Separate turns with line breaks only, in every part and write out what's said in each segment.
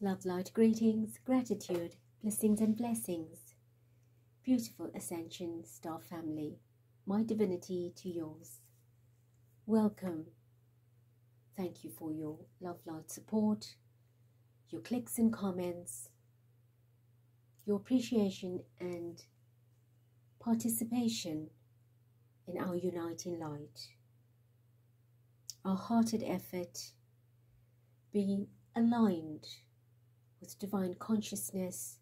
Love, light, greetings, gratitude, blessings and blessings. Beautiful Ascension Star family, my divinity to yours. Welcome. Thank you for your love, light support, your clicks and comments, your appreciation and participation in our uniting light. Our hearted effort being aligned with divine consciousness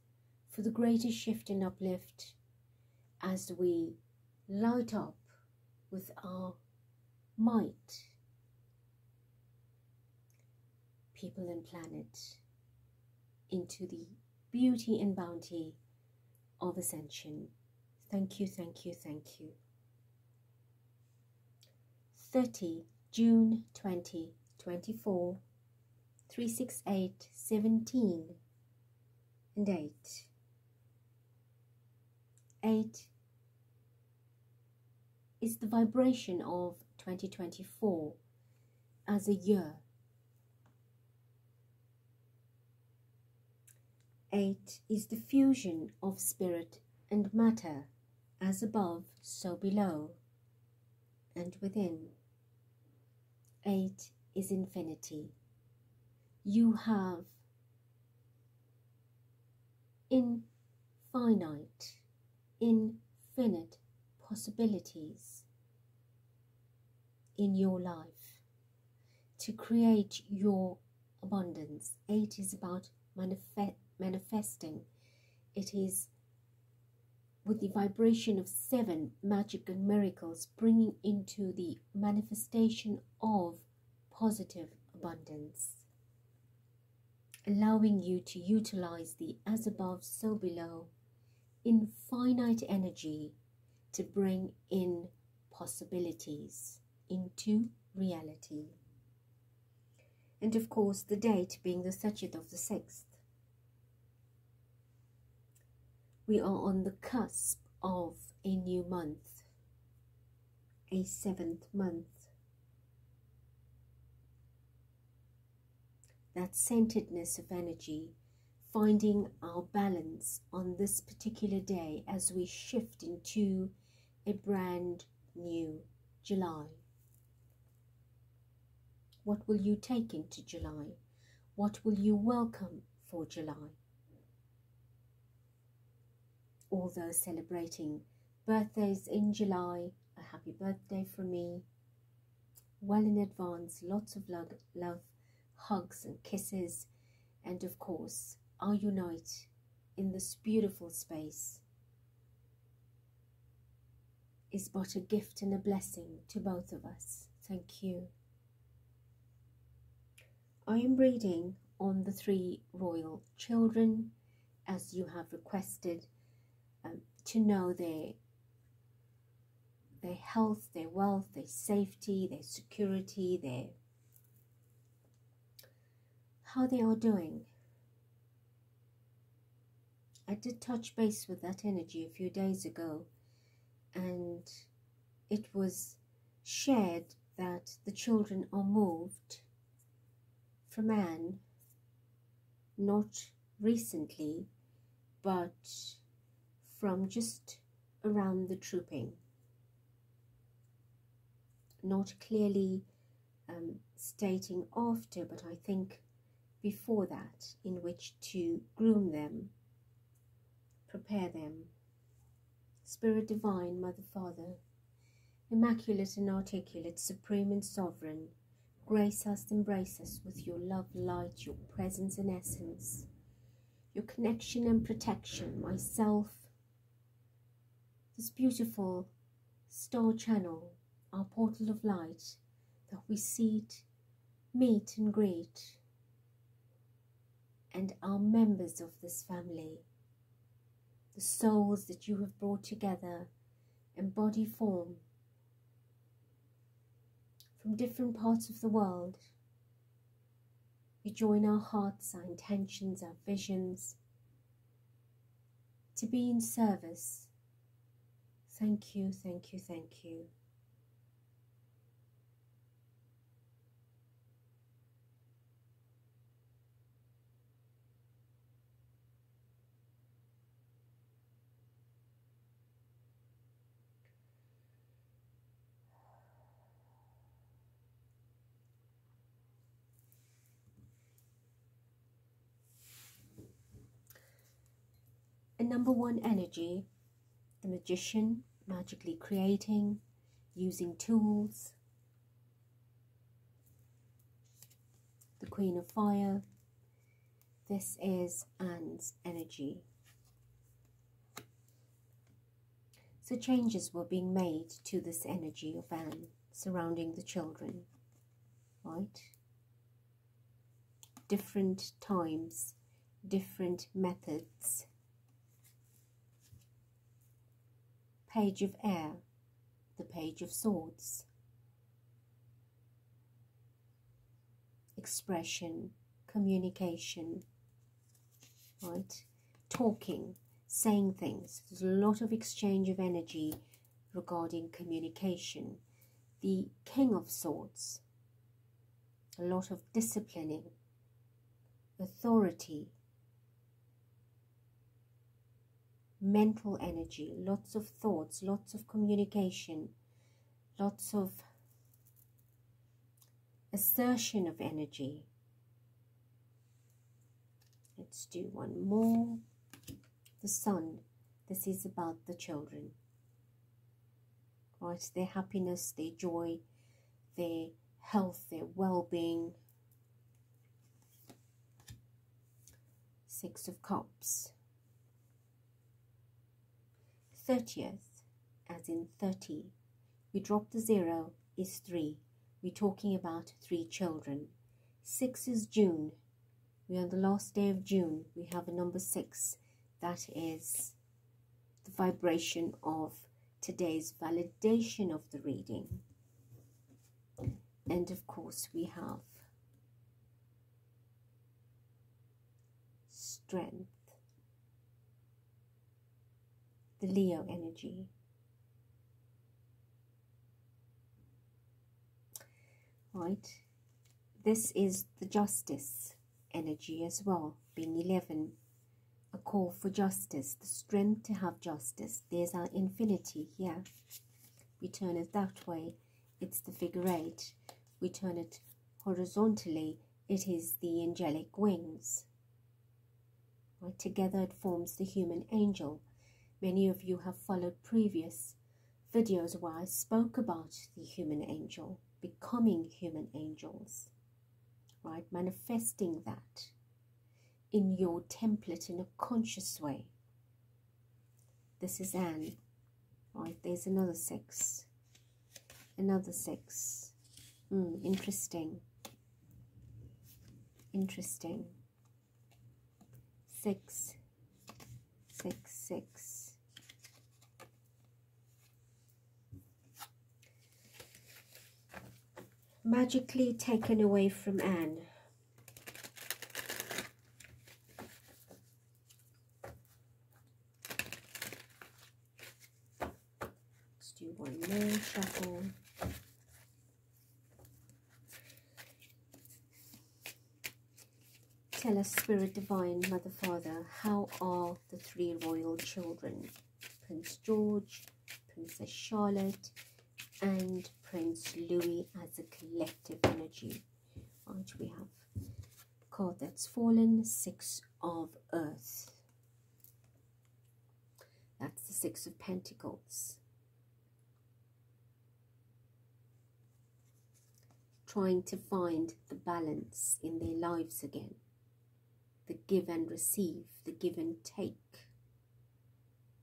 for the greatest shift and uplift as we light up with our might, people and planet, into the beauty and bounty of ascension. Thank you, thank you, thank you. 30 June 2024, 368, 17 and 8. 8 is the vibration of 2024 as a year. 8 is the fusion of spirit and matter, as above, so below, and within. 8 is infinity. You have infinite possibilities in your life to create your abundance. 8 is about manifesting. It is with the vibration of 7 magic and miracles, bringing into the manifestation of positive abundance, allowing you to utilize the as above, so below, infinite energy to bring in possibilities into reality. And of course, the date being the 30th of the 6th. We are on the cusp of a new month, a 7th month. That centeredness of energy, finding our balance on this particular day as we shift into a brand new July. What will you take into July? What will you welcome for July? All those celebrating birthdays in July, a happy birthday from me. Well in advance, lots of love, hugs and kisses, and of course, our unite in this beautiful space is but a gift and a blessing to both of us. Thank you. I am reading on the 3 royal children, as you have requested, to know their health, their wealth, their safety, their security, how they are doing. I did touch base with that energy a few days ago, and it was shared that the children are moved from Anne, not recently, but from just around the trooping. Not clearly stating after, but I think before that, in which to groom them, prepare them. Spirit Divine, Mother, Father, Immaculate and Articulate, Supreme and Sovereign, grace us, embrace us with your love, light, your presence and essence, your connection and protection, myself, this beautiful star channel, our portal of light, that we meet and greet, and our members of this family, the souls that you have brought together in body form from different parts of the world. We join our hearts, our intentions, our visions to be in service. Thank you, thank you, thank you. number one energy, the magician, magically creating, using tools. The Queen of Fire. This is Anne's energy. So changes were being made to this energy of Anne surrounding the children, right? Different times, different methods. Page of Air, the Page of Swords. Expression, communication, right? Talking, saying things. There's a lot of exchange of energy regarding communication. The King of Swords, a lot of disciplining, authority, mental energy, lots of thoughts, lots of communication, lots of assertion of energy. Let's do one more. The Sun. This is about the children, right? Their happiness, their joy, their health, their well-being. Six of Cups. 30th, as in 30. We drop the 0, is 3. We're talking about 3 children. 6 is June. We're on the last day of June. We have a number 6. That is the vibration of today's validation of the reading. And of course we have Strength. The Leo energy. Right, this is the Justice energy as well, being 11, a call for justice, the strength to have justice. There's our infinity here. We turn it that way, it's the figure 8. We turn it horizontally, it is the angelic wings. Right, together it forms the human angel. Many of you have followed previous videos where I spoke about the human angel, becoming human angels, right? Manifesting that in your template in a conscious way. This is Anne, right? There's another 6. Another 6. Interesting. Interesting. 6, 6, 6. Magically taken away from Anne. Let's do one more shuffle. Tell us, Spirit Divine, Mother, Father, how are the 3 royal children? Prince George, Princess Charlotte, and Prince Louis as a collective energy. Right, we have a card that's fallen, 6 of Earth. That's the 6 of Pentacles. Trying to find the balance in their lives again. The give and receive, the give and take.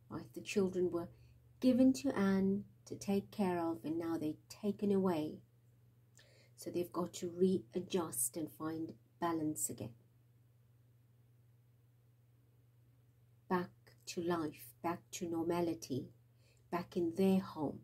Right, the children were given to Anne to take care of, and now they're taken away. So they've got to readjust and find balance again. Back to life, back to normality, back in their home.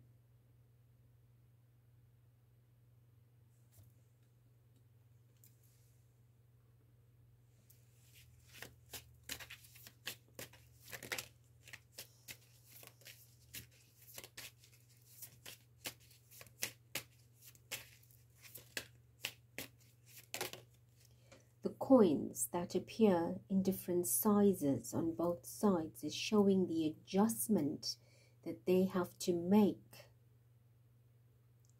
Coins that appear in different sizes on both sides is showing the adjustment that they have to make,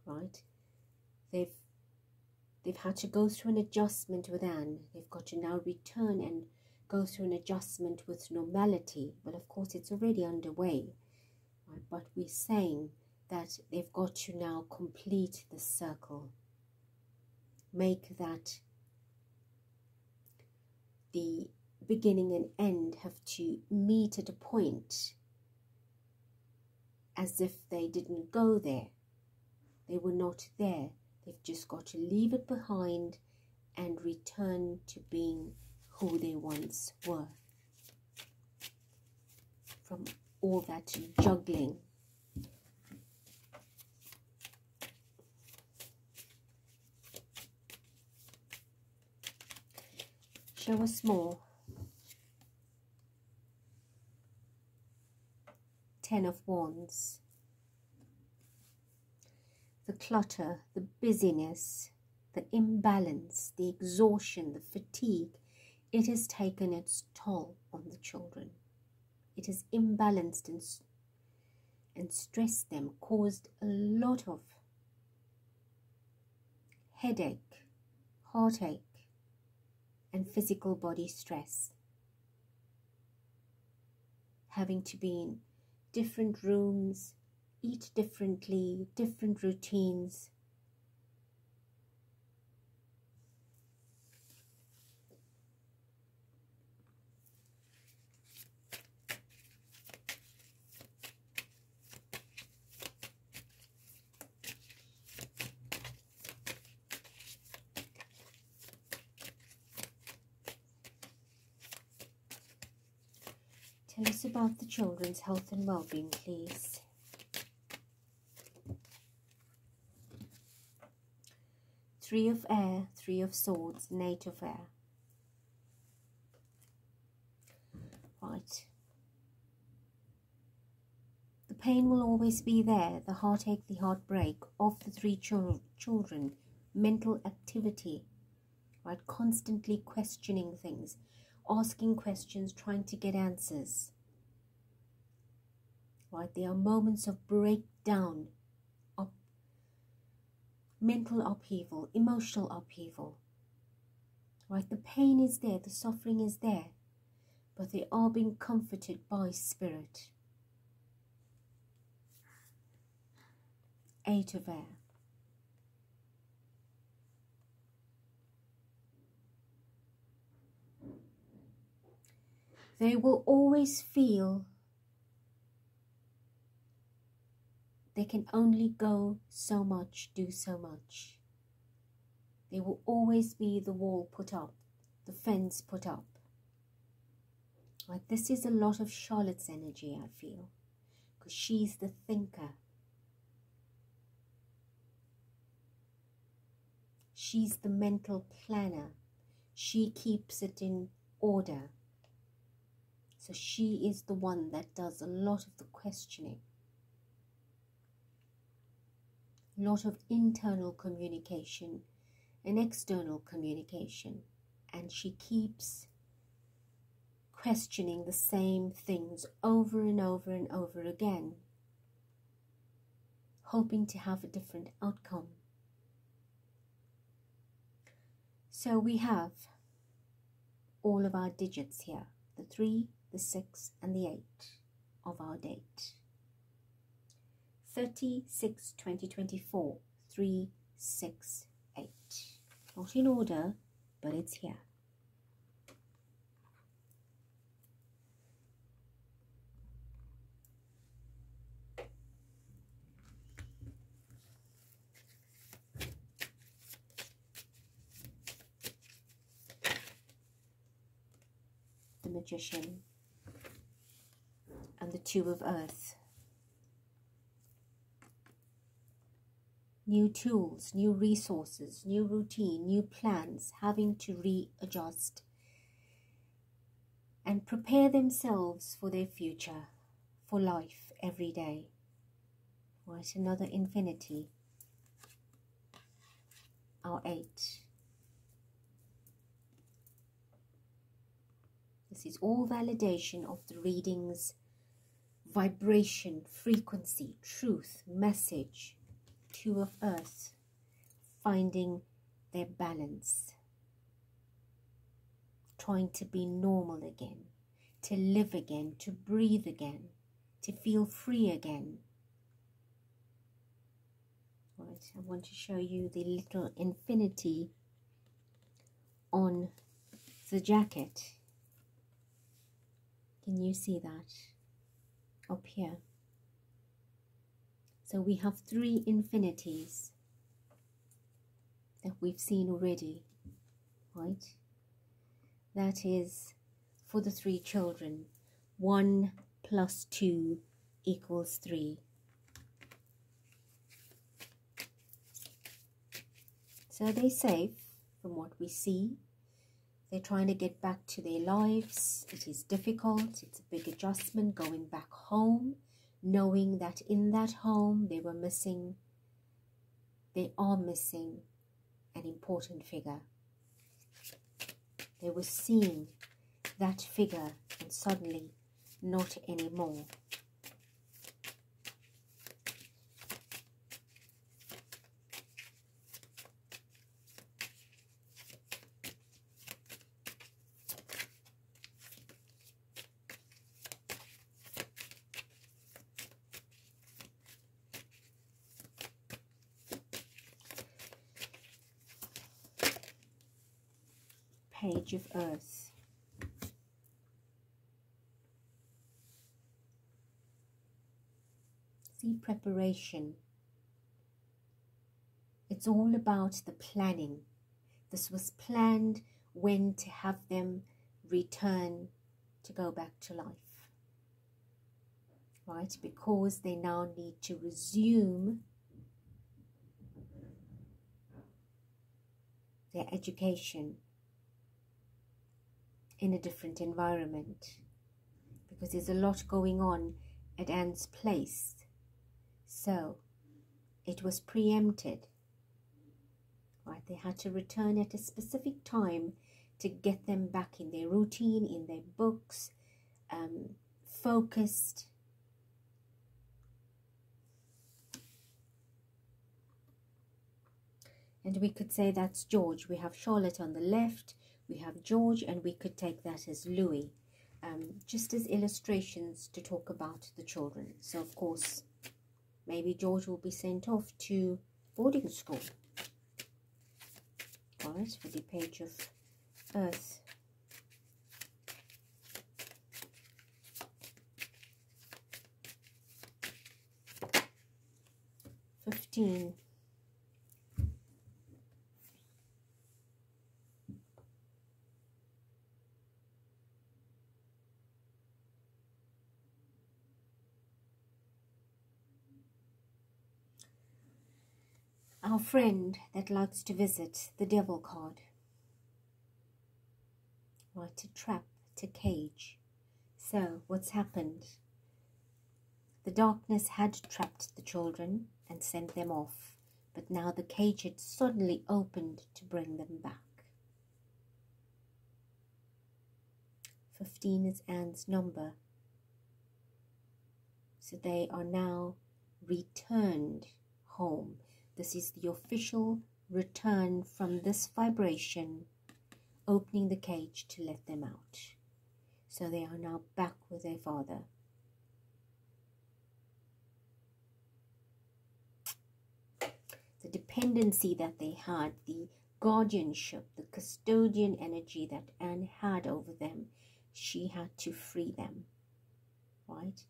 right? They've had to go through an adjustment with Anne. They've got to now return and go through an adjustment with normality. Well, of course, it's already underway, right? But we're saying that they've got to now complete the circle. Make that the beginning and end have to meet at a point as if they didn't go there. They were not there. They've just got to leave it behind and return to being who they once were. From all that juggling. Show us more. 10 of Wands. The clutter, the busyness, the imbalance, the exhaustion, the fatigue, it has taken its toll on the children. It has imbalanced and stressed them, caused a lot of headache, heartache, and physical body stress. Having to be in different rooms, eat differently, different routines. Tell us about the children's health and well-being, please. Three of Air, Three of Swords, and Eight of Air. Right. The pain will always be there, the heartache, the heartbreak of the three children, mental activity, right? Constantly questioning things, asking questions, trying to get answers. Right? There are moments of breakdown, mental upheaval, emotional upheaval. Right? The pain is there, the suffering is there, but they are being comforted by Spirit. Eight of Air. They will always feel they can only go so much, do so much. There will always be the wall put up, the fence put up. Right? This is a lot of Charlotte's energy, I feel, because she's the thinker. She's the mental planner. She keeps it in order. So she is the one that does a lot of the questioning. A lot of internal communication and external communication. And she keeps questioning the same things over and over and over again, hoping to have a different outcome. So we have all of our digits here, the 3, the 6 and the 8 of our date. 30/6/2024, 368. Not in order, but it's here. The Magician and the Two of Earth. New tools, new resources, new routine, new plans, having to readjust and prepare themselves for their future, for life every day. Right, another infinity. Our 8. This is all validation of the reading's vibration, frequency, truth, message. Two of Earth, finding their balance, trying to be normal again, to live again, to breathe again, to feel free again. Right, I want to show you the little infinity on the jacket. Can you see that up here? So we have 3 infinities that we've seen already, right? That is for the 3 children. 1 + 2 = 3. So they're safe from what we see. They're trying to get back to their lives. It is difficult. It's a big adjustment going back home, knowing that in that home they are missing an important figure. They were seeing that figure and suddenly not anymore. Page of Earth. See, preparation. It's all about the planning. This was planned when to have them return to go back to life. Right? Because they now need to resume their education in a different environment, because there's a lot going on at Anne's place. So it was preempted, right? They had to return at a specific time to get them back in their routine, in their books, focused. And we could say that's George. We have Charlotte on the left, we have George, and we could take that as Louis, just as illustrations to talk about the children. So, of course, maybe George will be sent off to boarding school. All right, for the Page of Earth. $15. Our friend that likes to visit, the Devil card. Right, to trap, to cage. So, what's happened? The darkness had trapped the children and sent them off, but now the cage had suddenly opened to bring them back. 15 is Anne's number. So they are now returned home. This is the official return from this vibration, opening the cage to let them out. So they are now back with their father. The dependency that they had, the guardianship, the custodian energy that Anne had over them, she had to free them, right?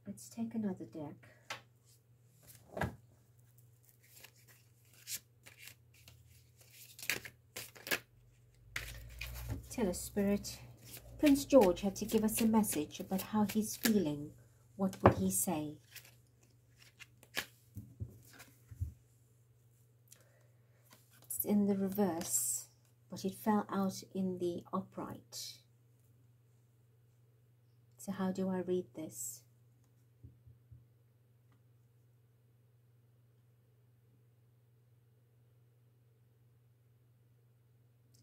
Let's take another deck. Tell us, Spirit. Prince George had to give us a message about how he's feeling. What would he say? It's in the reverse, but it fell out in the upright. So how do I read this?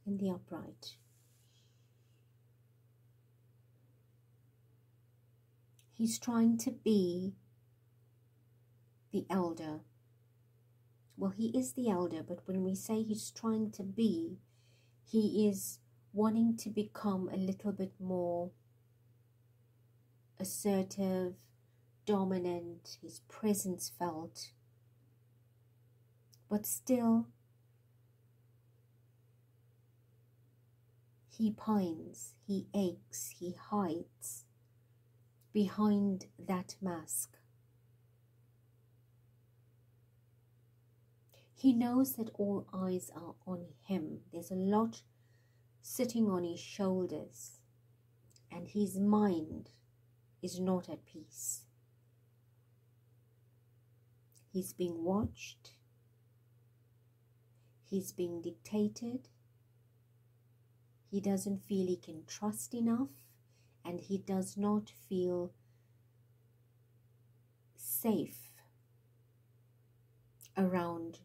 In the upright. He's trying to be the elder. Well, he is the elder, but when we say he's trying to be, he is wanting to become a little bit more assertive, dominant, his presence felt. But still, he pines, he aches, he hides behind that mask. He knows that all eyes are on him. There's a lot sitting on his shoulders, and his mind is not at peace. He's being watched. He's being dictated. He doesn't feel he can trust enough, and he does not feel safe around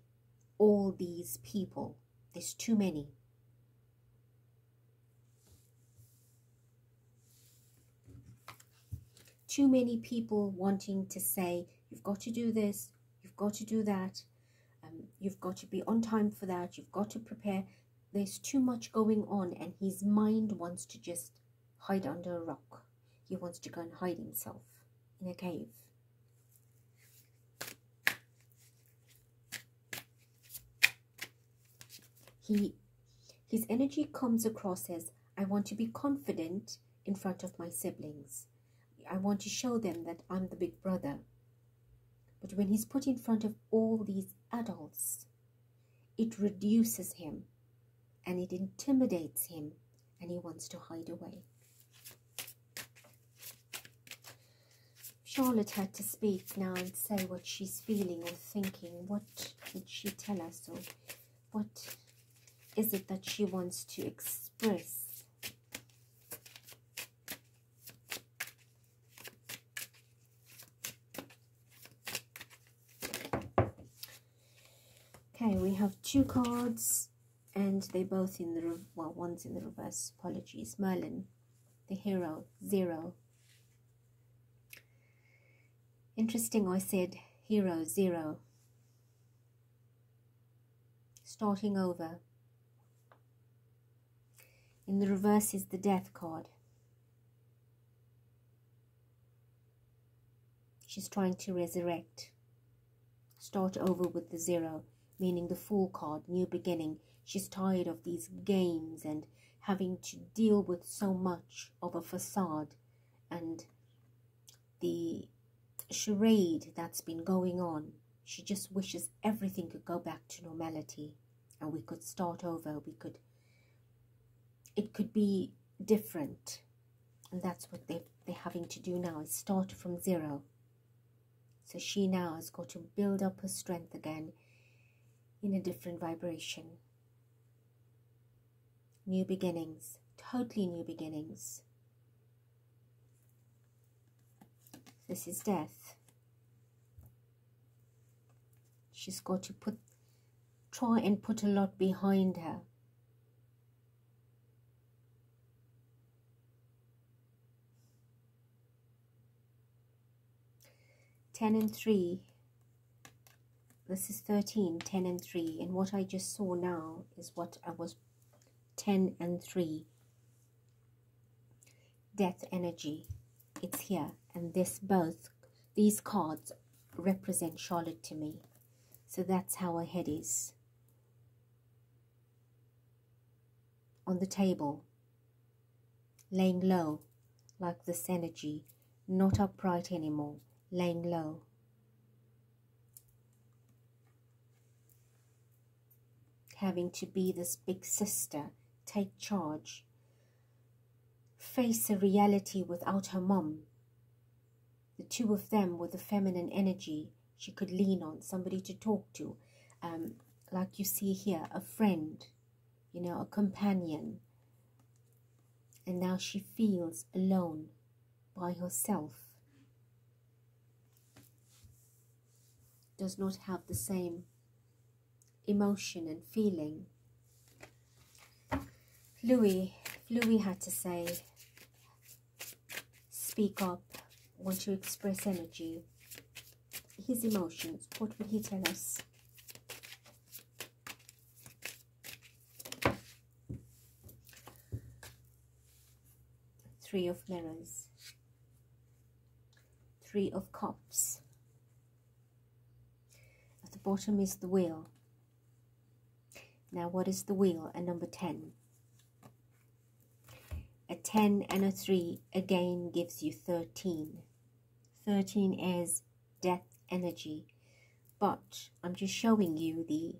all these people. There's too many. Too many people wanting to say, you've got to do this, you've got to do that, you've got to be on time for that, you've got to prepare. There's too much going on, and his mind wants to just hide under a rock. He wants to go and hide himself in a cave. His energy comes across as, I want to be confident in front of my siblings. I want to show them that I'm the big brother. But when he's put in front of all these adults, it reduces him and it intimidates him, and he wants to hide away. Charlotte had to speak now and say what she's feeling or thinking. What would she tell us, or what is it that she wants to express? Okay, we have two cards, and they both in the, well, one's in the reverse, apologies. Merlin, the hero, 0. Interesting, I said hero, 0. Starting over. In the reverse is the death card. She's trying to resurrect. Start over with the 0, meaning the Fool card, new beginning. She's tired of these games and having to deal with so much of a facade and the charade that's been going on. She just wishes everything could go back to normality and we could start over. It could be different, and that's what they're having to do now, is start from 0. So she now has got to build up her strength again in a different vibration. New beginnings, totally new beginnings. This is death. She's got to try and put a lot behind her. Ten and 3. This is 13, 10 and 3. And what I just saw now is what I was 10 and 3. Death energy. It's here. And these cards represent Charlotte to me. So that's how her head is. On the table. Laying low. Like this energy. Not upright anymore. Laying low. Having to be this big sister, take charge, face a reality without her mom. The two of them with the feminine energy she could lean on, somebody to talk to, like you see here, a friend, you know, a companion. And now she feels alone by herself. Does not have the same emotion and feeling. Louis had to say, speak up, want to express energy. his emotions. What will he tell us? Three of Mirrors, Three of Cups. At the bottom is the Wheel. Now what is the Wheel? A number 10. A 10 and a 3 again gives you 13. 13 is death energy. But I'm just showing you the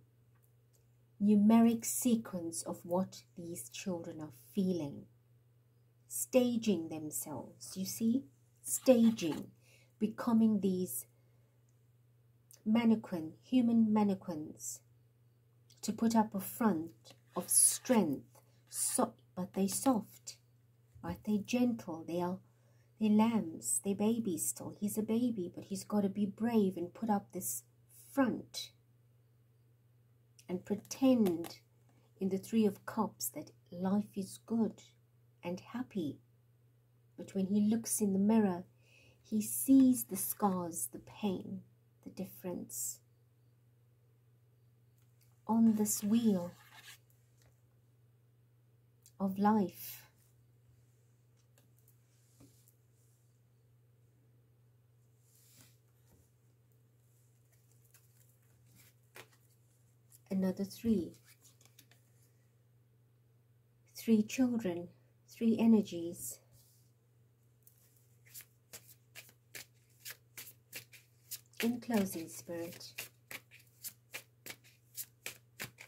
numeric sequence of what these children are feeling. Staging themselves, you see? Staging, becoming these mannequin, human mannequins, to put up a front of strength, but they're soft, right? They're gentle, they're lambs, they're babies still. He's a baby, but he's got to be brave and put up this front and pretend in the Three of Cups that life is good and happy. But when he looks in the mirror, he sees the scars, the pain, the difference on this wheel of life. Another 3. 3 children, 3 energies. In closing, Spirit,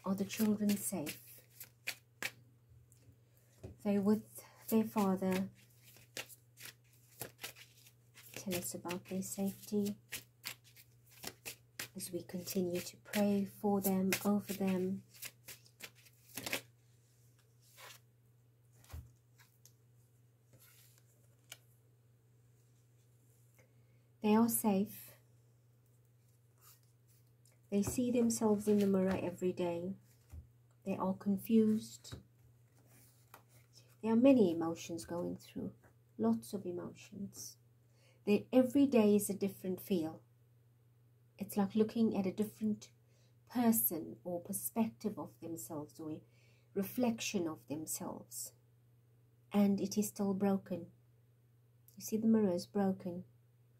are the children safe? They're with their father. Tell us about their safety as we continue to pray for them, over them. They are safe. They see themselves in the mirror every day. They are confused. There are many emotions going through. Lots of emotions. Every day is a different feel. It's like looking at a different person or perspective of themselves or a reflection of themselves. And it is still broken. You see, the mirror is broken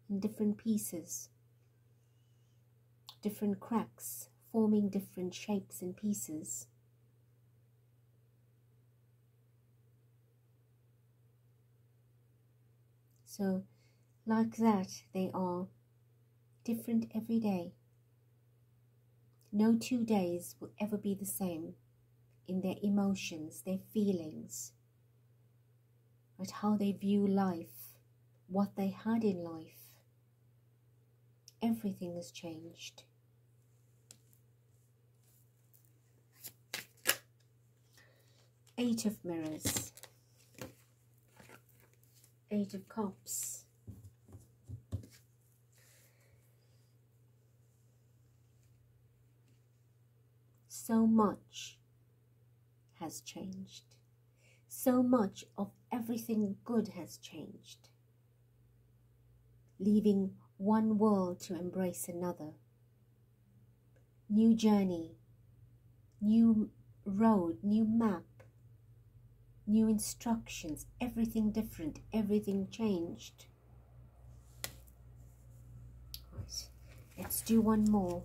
in different pieces, different cracks, forming different shapes and pieces. So, like that, they are different every day. No 2 days will ever be the same in their emotions, their feelings, but how they view life, what they had in life. Everything has changed. Eight of Mirrors, 8 of Cups. So much has changed. So much of everything good has changed. Leaving one world to embrace another. New journey, new road, new map, new instructions, everything different, everything changed. Right, let's do one more.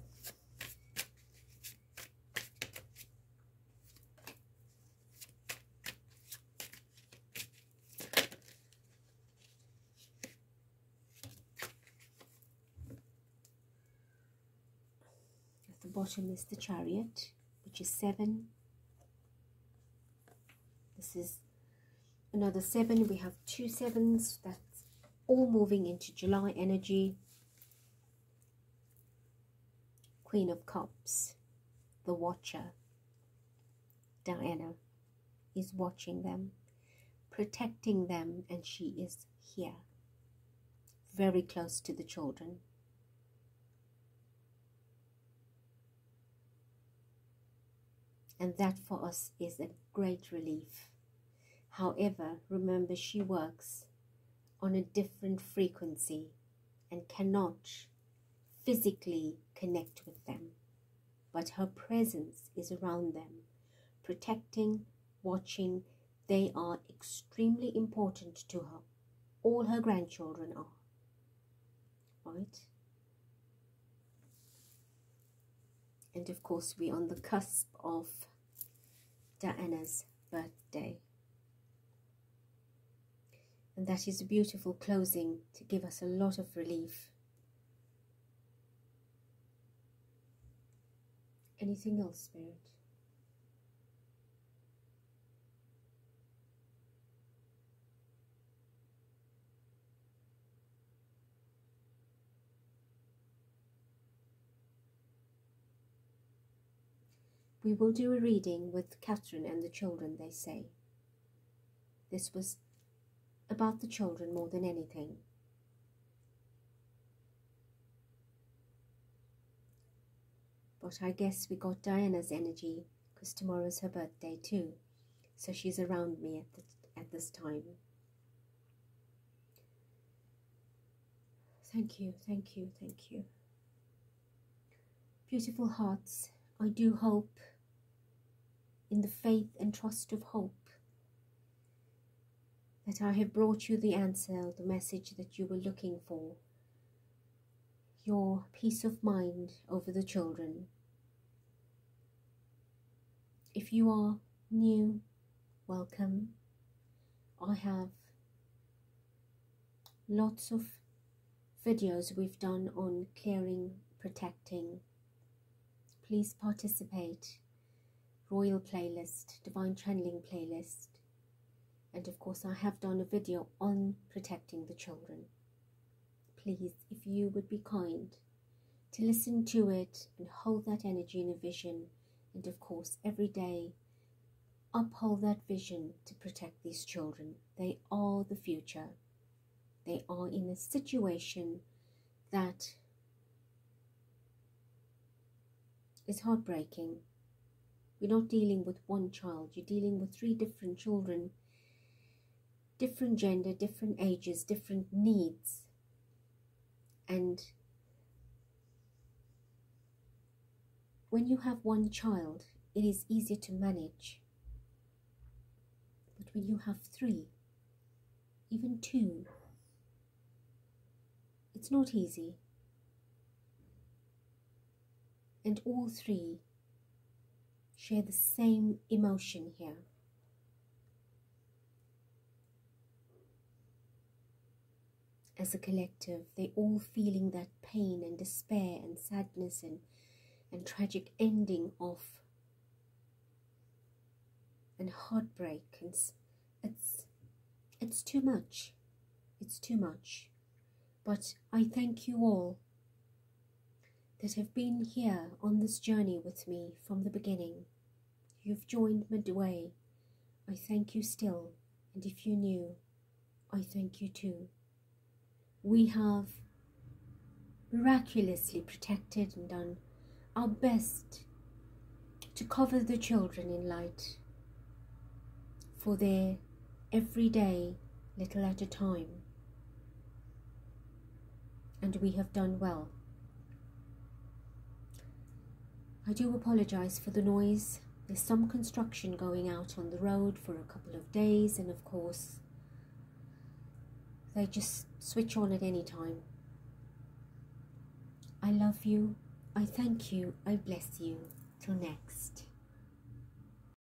At the bottom is the Chariot, which is 7. This is another 7. We have 2 7s. That's all moving into July energy. Queen of Cups, the Watcher. Diana is watching them, protecting them, and she is here, very close to the children. And that for us is a great relief. However, remember, she works on a different frequency and cannot physically connect with them, but her presence is around them, protecting, watching. They are extremely important to her. All her grandchildren are, right? And of course, we're on the cusp of Diana's birthday. And that is a beautiful closing to give us a lot of relief. Anything else, Spirit? We will do a reading with Catherine and the children, they say. This was about the children more than anything. But I guess we got Diana's energy because tomorrow's her birthday too. So she's around me at this time. Thank you, thank you, thank you. Beautiful hearts, I do hope in the faith and trust of hope that I have brought you the answer, the message that you were looking for, your peace of mind over the children. If you are new, welcome. I have lots of videos we've done on clearing, protecting. Please participate. Royal playlist, divine channeling playlist. And of course, I have done a video on protecting the children. Please, if you would be kind to listen to it and hold that energy in a vision, and of course, every day, uphold that vision to protect these children. They are the future. They are in a situation that is heartbreaking. You're not dealing with one child, you're dealing with 3 different children, different gender, different ages, different needs. And when you have one child, it is easier to manage. But when you have 3, even 2, it's not easy. And all 3 share the same emotion here. As a collective, they all feeling that pain and despair and sadness and tragic ending of and heartbreak. And it's too much. It's too much. But I thank you all that have been here on this journey with me from the beginning. You've joined midway. I thank you still. And if you're new, I thank you too. We have miraculously protected and done our best to cover the children in light for their everyday little at a time. And we have done well. I do apologize for the noise. There's some construction going out on the road for a couple of days, and of course they just switch on at any time. I love you. I thank you. I bless you. Till next.